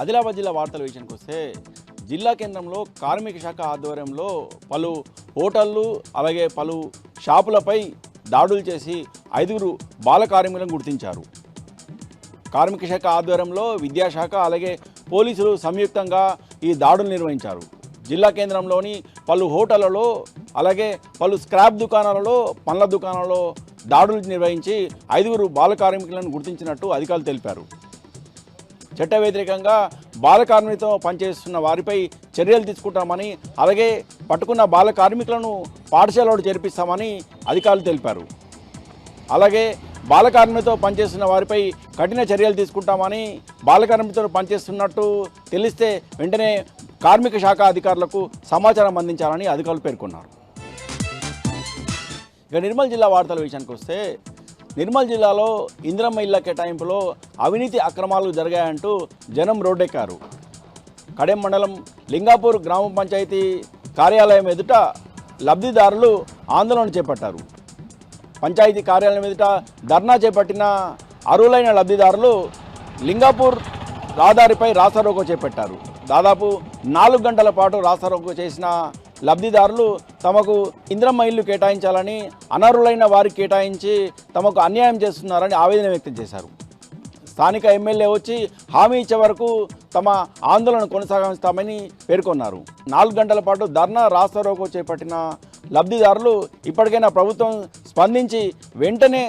ఆదిలాబాద్ జిల్లా వార్తల విషయానికి వస్తే జిల్లా కేంద్రంలో కార్మిక శాఖ ఆధ్వర్యంలో పలు హోటళ్లు అలాగే పలు షాపులపై దాడులు చేసి 5 బాల కార్మికులను గుర్తించారు. కార్మిక శాఖ ఆధ్వర్యంలో విద్యాశాఖ అలాగే పోలీసులు సంయుక్తంగా ఈ దాడులు నిర్వహించారు. జిల్లా కేంద్రంలోని పలు హోటళ్లలో అలాగే పలు స్క్రాప్ దుకాణాలలో పండ్ల దుకాణాలలో దాడులు నిర్వహించి 5 బాల కార్మికులను గుర్తించినట్టు అధికారులు తెలిపారు. చట్ట వ్యతిరేకంగా బాల కార్మికులతో పనిచేస్తున్న వారిపై చర్యలు తీసుకుంటామని అలాగే పట్టుకున్న బాల కార్మికులను పాఠశాలలో చేర్పిస్తామని అధికారులు తెలిపారు. అలాగే బాల కార్మికులతో పనిచేస్తున్న వారిపై కఠిన చర్యలు తీసుకుంటామని బాల కార్మికులతో పనిచేస్తున్నట్టు తెలిస్తే వెంటనే కార్మిక శాఖ అధికారులకు సమాచారం అందించాలని అధికారులు పేర్కొన్నారు. ఇక నిర్మల్ జిల్లా వార్తల విషయానికి వస్తే నిర్మల్ జిల్లాలో ఇందిరమ్మ ఇళ్ల కేటాయింపులో అవినీతి అక్రమాలు జరిగాయంటూ జనం రోడ్డెక్కారు. కడెం మండలం లింగాపూర్ గ్రామ పంచాయతీ కార్యాలయం ఎదుట లబ్ధిదారులు ఆందోళన చేపట్టారు. పంచాయతీ కార్యాలయం ఎదుట ధర్నా చేపట్టిన అర్హులైన లబ్ధిదారులు లింగాపూర్ రహదారిపై రాస్తారోకో చేపట్టారు. దాదాపు 4 గంటల పాటు రాస్తారోకో చేసిన లబ్ధిదారులు తమకు ఇందిరమ్మ ఇల్లు కేటాయించాలని అనర్హులైన వారికి కేటాయించి తమకు అన్యాయం చేస్తున్నారని ఆవేదన వ్యక్తం చేశారు. స్థానిక ఎమ్మెల్యే వచ్చి హామీ ఇచ్చే వరకు తమ ఆందోళన కొనసాగిస్తామని పేర్కొన్నారు. 4 గంటల పాటు ధర్నా రాస్తారోకో చేపట్టిన లబ్ధిదారులు ఇప్పటికైనా ప్రభుత్వం స్పందించి వెంటనే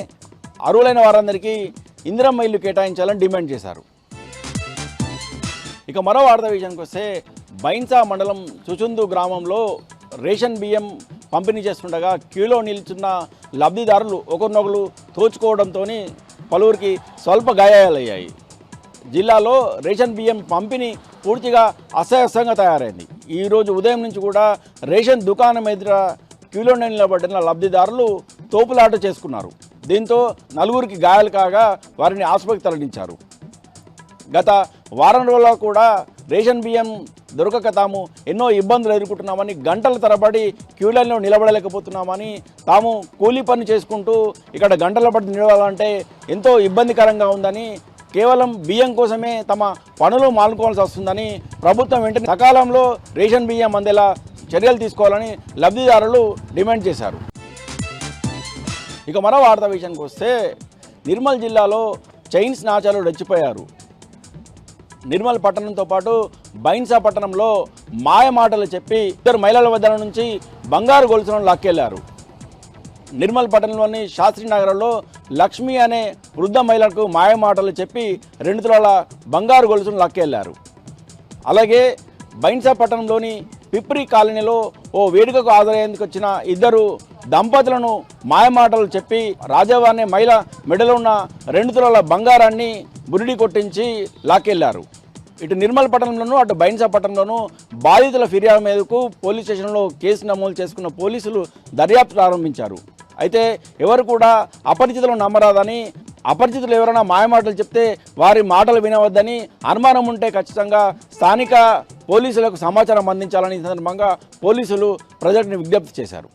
అర్హులైన వారందరికీ ఇందిరమ్మ ఇల్లు కేటాయించాలని డిమాండ్ చేశారు. ఇక మరో వార్త విషయానికి వస్తే బైన్సా మండలం చుచుందు గ్రామంలో రేషన్ బియ్యం పంపిణీ చేస్తుండగా క్యూలో నిల్చున్న లబ్ధిదారులు ఒకరినొకరు తోచుకోవడంతో పలువురికి స్వల్ప గాయాలయ్యాయి. జిల్లాలో రేషన్ బియ్యం పంపిణీ పూర్తిగా అసహ్యంగా తయారైంది. ఈరోజు ఉదయం నుంచి కూడా రేషన్ దుకాణం ఎదుట క్యూలో నిలబడిన లబ్ధిదారులు తోపులాట చేసుకున్నారు. దీంతో 4 గాయాలు కాగా వారిని ఆసుపత్రికి తరలించారు. గత వారం రోజుల్లో కూడా రేషన్ బియ్యం దొరకక తాము ఎన్నో ఇబ్బందులు ఎదుర్కొంటున్నామని, గంటల తరబడి క్యూలైన్లో నిలబడలేకపోతున్నామని, తాము కూలీ పని చేసుకుంటూ ఇక్కడ గంటల పడి నిలవాలంటే ఎంతో ఇబ్బందికరంగా ఉందని, కేవలం బియ్యం కోసమే తమ పనులు మానుకోవాల్సి వస్తుందని ప్రభుత్వం వెంటనే సకాలంలో రేషన్ బియ్యం అందేలా చర్యలు తీసుకోవాలని లబ్ధిదారులు డిమాండ్ చేశారు. ఇక మరో వార్త విషయానికి వస్తే నిర్మల్ జిల్లాలో చైన్ స్నాచర్లు రెచ్చిపోయారు. నిర్మల్ పట్టణంతో పాటు బైన్సా పట్టణంలో మాయమాటలు చెప్పి 2 మహిళల వద్ద నుంచి బంగారు గొలుసులను లాక్కెళ్లారు. నిర్మల్ పట్టణంలోని శాస్త్రీనగర్లో లక్ష్మి అనే వృద్ధ మహిళలకు మాయమాటలు చెప్పి 2 తులాల బంగారు గొలుసును లాక్కెళ్లారు. అలాగే బైన్సా పట్టణంలోని పిప్రి కాలనీలో ఓ వేడుకకు హాజరయ్యేందుకు వచ్చిన 2 దంపతులను మాయమాటలు చెప్పి రాజవ్వ అనే మహిళ మెడలో ఉన్న 2 తులాల బంగారాన్ని బురిడి కొట్టించి లాక్కెళ్లారు. ఇటు నిర్మల్ పట్టణంలోనూ అటు బైన్సా పట్టణంలోనూ బాధితుల ఫిర్యాదు మేరకు పోలీస్ స్టేషన్లో కేసు నమోదు చేసుకున్న పోలీసులు దర్యాప్తు ప్రారంభించారు. అయితే ఎవరు కూడా అపరిచితులను నమ్మరాదని, అపరిచితులు ఎవరైనా మాయమాటలు చెప్తే వారి మాటలు వినవద్దని, అనుమానం ఉంటే ఖచ్చితంగా స్థానిక పోలీసులకు సమాచారం అందించాలని సందర్భంగా పోలీసులు ప్రజలను విజ్ఞప్తి చేశారు.